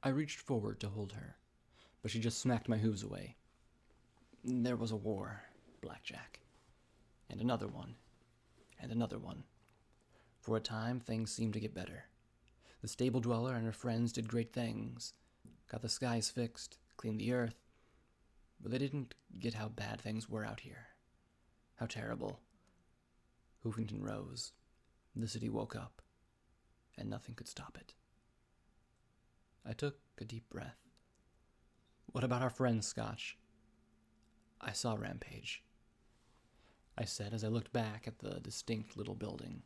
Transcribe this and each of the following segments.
I reached forward to hold her, but she just smacked my hooves away. There was a war, Blackjack. And another one. And another one. For a time, things seemed to get better. The stable dweller and her friends did great things. Got the skies fixed, cleaned the earth. But they didn't get how bad things were out here. How terrible. Hoofington rose. The city woke up. And nothing could stop it. I took a deep breath. What about our friend, Scotch? I saw Rampage, I said as I looked back at the distinct little building.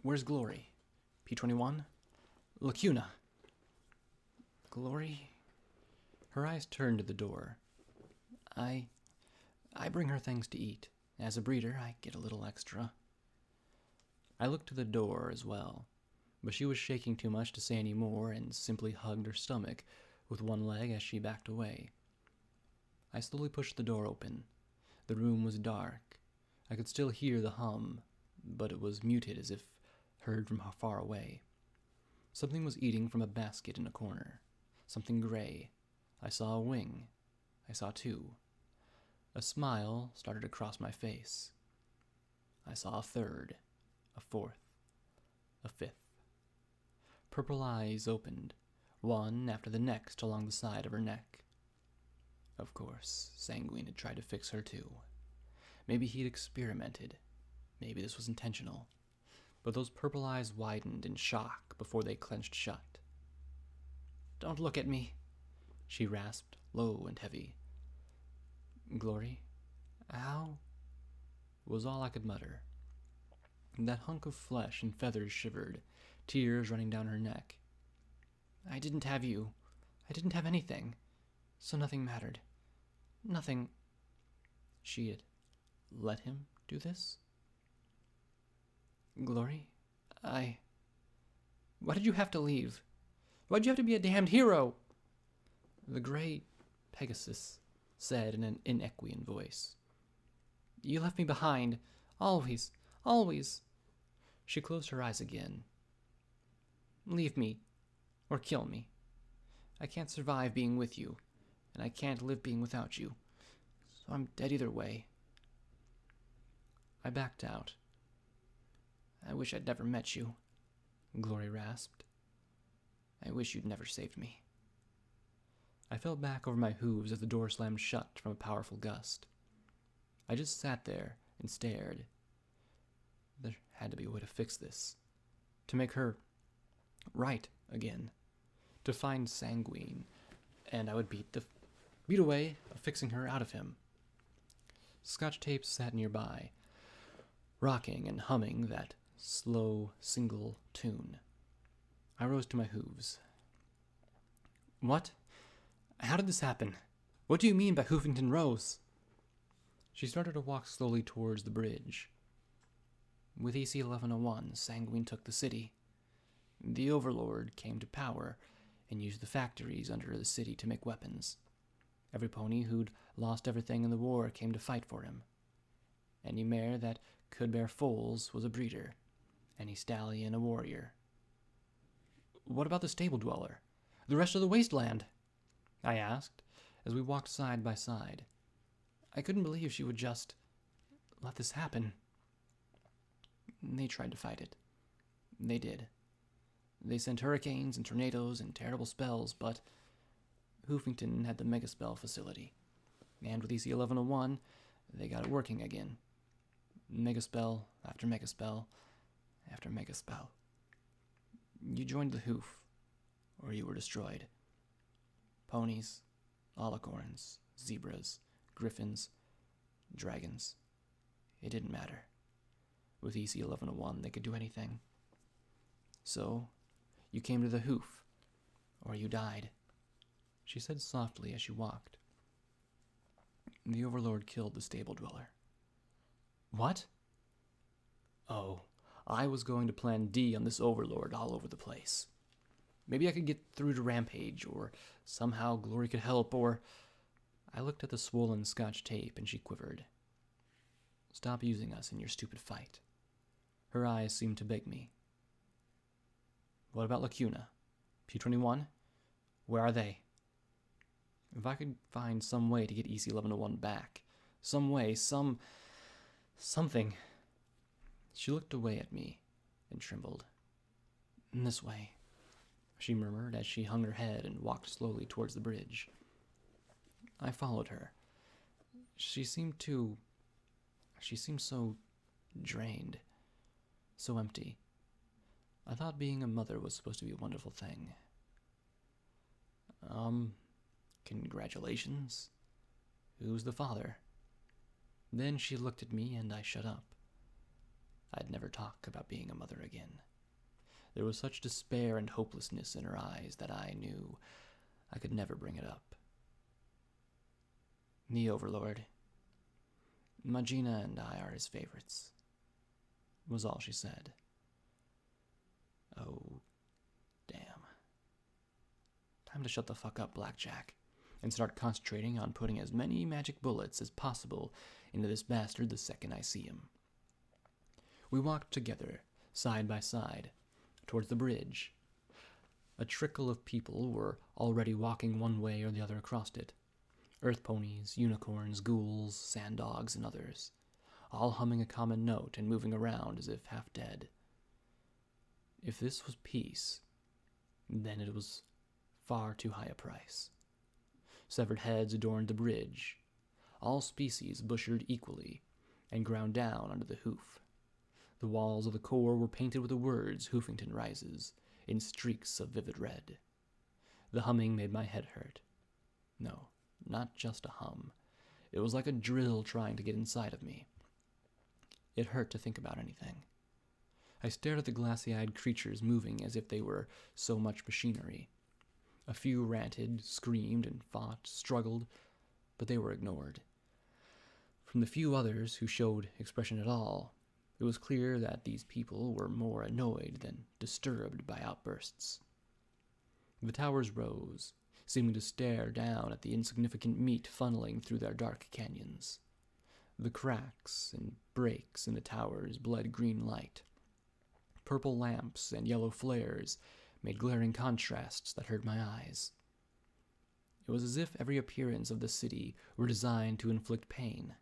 Where's Glory? P-21? Lacuna? Glory? Her eyes turned to the door. I bring her things to eat. As a breeder, I get a little extra. I looked to the door as well, but she was shaking too much to say any more and simply hugged her stomach with one leg as she backed away. I slowly pushed the door open. The room was dark. I could still hear the hum, but it was muted as if heard from far away. Something was eating from a basket in a corner. Something gray. I saw a wing. I saw two. A smile started across my face. I saw a third, a fourth, a fifth. Purple eyes opened, one after the next along the side of her neck. Of course, Sanguine had tried to fix her too. Maybe he'd experimented. Maybe this was intentional. But those purple eyes widened in shock before they clenched shut. Don't look at me, she rasped, low and heavy. Glory? Ow? Was all I could mutter. That hunk of flesh and feathers shivered, tears running down her neck. I didn't have you. I didn't have anything. So nothing mattered. Nothing. She had let him do this? Glory? Why did you have to leave? Why'd you have to be a damned hero? The gray Pegasus said in an inequine voice. You left me behind. Always. Always. She closed her eyes again. Leave me. Or kill me. I can't survive being with you. And I can't live being without you. So I'm dead either way. I backed out. I wish I'd never met you, Glory rasped. I wish you'd never saved me. I fell back over my hooves as the door slammed shut from a powerful gust. I just sat there and stared. There had to be a way to fix this. To make her right again. To find Sanguine, and I would beat away of fixing her out of him. Scotch Tape sat nearby, rocking and humming that slow, single tune. I rose to my hooves. What? How did this happen? What do you mean by Hoofington Rose? She started to walk slowly towards the bridge. With EC 1101, Sanguine took the city. The Overlord came to power and used the factories under the city to make weapons. Every pony who'd lost everything in the war came to fight for him. Any mare that could bear foals was a breeder, any stallion a warrior. What about the stable dweller? The rest of the wasteland? I asked, as we walked side by side. I couldn't believe she would just let this happen. They tried to fight it. They did. They sent hurricanes and tornadoes and terrible spells, but Hoofington had the Megaspell facility, and with EC 1101, they got it working again. Megaspell after Megaspell after Megaspell. You joined the Hoof, or you were destroyed. Ponies, alicorns, zebras, griffins, dragons. It didn't matter. With EC 1101, they could do anything. So, you came to the Hoof, or you died, she said softly as she walked. The Overlord killed the stable dweller. What? Oh, I was going to plan D on this Overlord all over the place. Maybe I could get through to Rampage, or somehow Glory could help, or... I looked at the swollen Scotch Tape and she quivered. Stop using us in your stupid fight. Her eyes seemed to beg me. What about Lacuna? P-21? Where are they? If I could find some way to get EC-1101 back. Some way, something. She looked away at me and trembled. This way, she murmured as she hung her head and walked slowly towards the bridge. I followed her. She seemed so drained, so empty. I thought being a mother was supposed to be a wonderful thing. Congratulations. Who's the father? Then she looked at me and I shut up. I'd never talk about being a mother again. There was such despair and hopelessness in her eyes that I knew I could never bring it up. The Overlord. Magina and I are his favorites, was all she said. Oh, damn. Time to shut the fuck up, Blackjack, and start concentrating on putting as many magic bullets as possible into this bastard the second I see him. We walked together, side by side, towards the bridge. A trickle of people were already walking one way or the other across it. Earth ponies, unicorns, ghouls, sand dogs, and others, all humming a common note and moving around as if half dead. If this was peace, then it was far too high a price. Severed heads adorned the bridge, all species butchered equally and ground down under the hoof. The walls of the core were painted with the words Hoofington Rises in streaks of vivid red. The humming made my head hurt. No, not just a hum. It was like a drill trying to get inside of me. It hurt to think about anything. I stared at the glassy-eyed creatures moving as if they were so much machinery. A few ranted, screamed, and fought, struggled, but they were ignored. From the few others who showed expression at all, it was clear that these people were more annoyed than disturbed by outbursts. The towers rose, seeming to stare down at the insignificant meat funneling through their dark canyons. The cracks and breaks in the towers bled green light. Purple lamps and yellow flares made glaring contrasts that hurt my eyes. It was as if every appearance of the city were designed to inflict pain.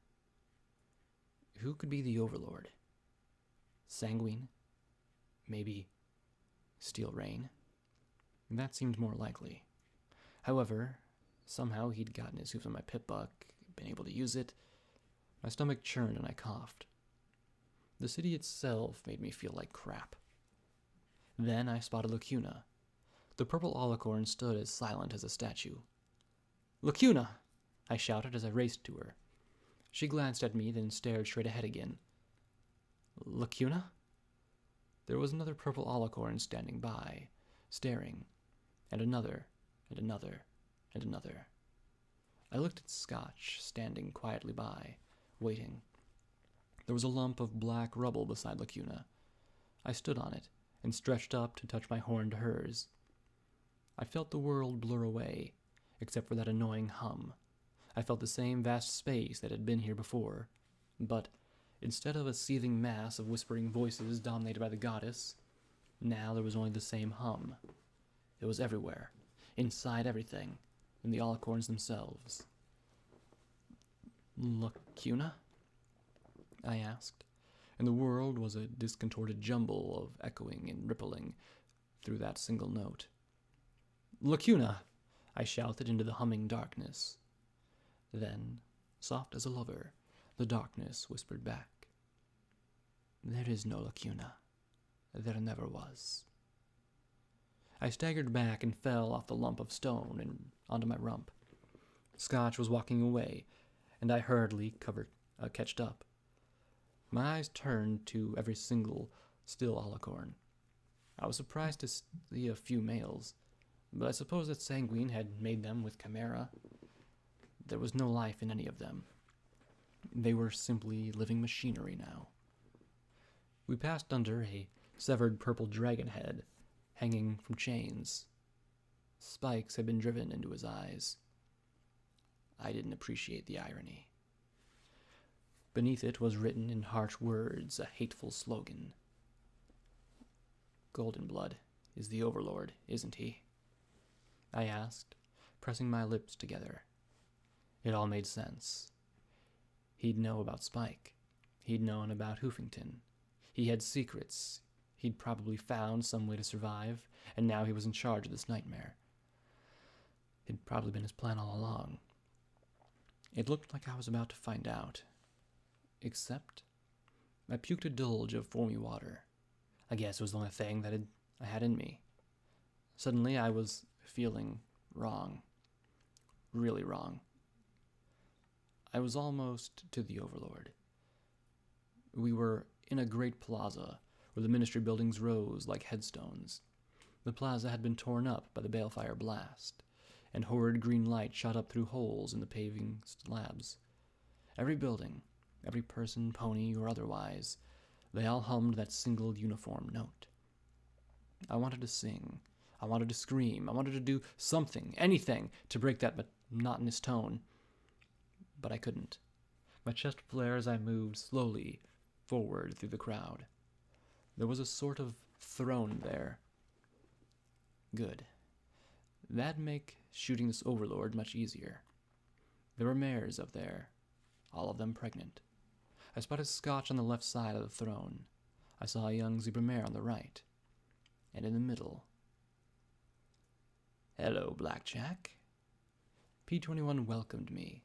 Who could be the Overlord? Sanguine? Maybe Steel Rain? That seemed more likely. However, somehow he'd gotten his hooves on my pip-buck, been able to use it. My stomach churned and I coughed. The city itself made me feel like crap. Then I spotted Lacuna. The purple alicorn stood as silent as a statue. "Lacuna!" I shouted as I raced to her. She glanced at me, then stared straight ahead again. "Lacuna?" There was another purple alicorn standing by, staring, and another, and another, and another. I looked at Scotch, standing quietly by, waiting. There was a lump of black rubble beside Lacuna. I stood on it, and stretched up to touch my horn to hers. I felt the world blur away, except for that annoying hum. I felt the same vast space that had been here before, but instead of a seething mass of whispering voices dominated by the goddess, now there was only the same hum. It was everywhere, inside everything, in the alicorns themselves. "Lacuna?" I asked, and the world was a discontorted jumble of echoing and rippling through that single note. "Lacuna!" I shouted into the humming darkness. Then, soft as a lover, the darkness whispered back. "There is no Lacuna. There never was." I staggered back and fell off the lump of stone and onto my rump. Scotch was walking away, and I hurriedly catched up. My eyes turned to every single still alicorn. I was surprised to see a few males, but I suppose that Sanguine had made them with chimera. There was no life in any of them. They were simply living machinery now. We passed under a severed purple dragon head, hanging from chains. Spikes had been driven into his eyes. I didn't appreciate the irony. Beneath it was written in harsh words a hateful slogan. "Golden Blood is the Overlord, isn't he?" I asked, pressing my lips together. It all made sense. He'd know about Spike. He'd known about Hoofington. He had secrets. He'd probably found some way to survive, and now he was in charge of this nightmare. It'd probably been his plan all along. It looked like I was about to find out. Except, I puked a dulge of foamy water. I guess it was the only thing that I had in me. Suddenly, I was feeling wrong. Really wrong. I was almost to the Overlord. We were in a great plaza where the ministry buildings rose like headstones. The plaza had been torn up by the balefire blast, and horrid green light shot up through holes in the paving slabs. Every building, every person, pony, or otherwise, they all hummed that single uniform note. I wanted to sing. I wanted to scream. I wanted to do something, anything, to break that monotonous tone. But I couldn't. My chest flared as I moved slowly forward through the crowd. There was a sort of throne there. Good. That'd make shooting this Overlord much easier. There were mares up there, all of them pregnant. I spotted Scotch on the left side of the throne. I saw a young zebra mare on the right. And in the middle... Hello, Blackjack. P-21 welcomed me,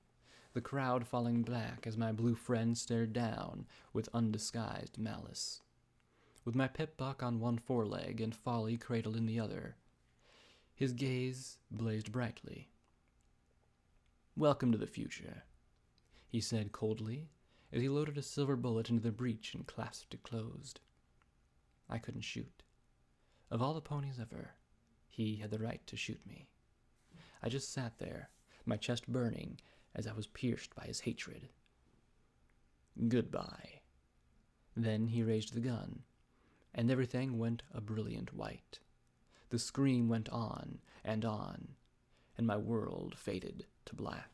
the crowd falling back as my blue friend stared down with undisguised malice. With my pip buck on one foreleg and Folly cradled in the other, his gaze blazed brightly. Welcome to the future, he said coldly, as he loaded a silver bullet into the breech and clasped it closed. I couldn't shoot. Of all the ponies ever, he had the right to shoot me. I just sat there, my chest burning as I was pierced by his hatred. Goodbye. Then he raised the gun, and everything went a brilliant white. The scream went on, and my world faded to black.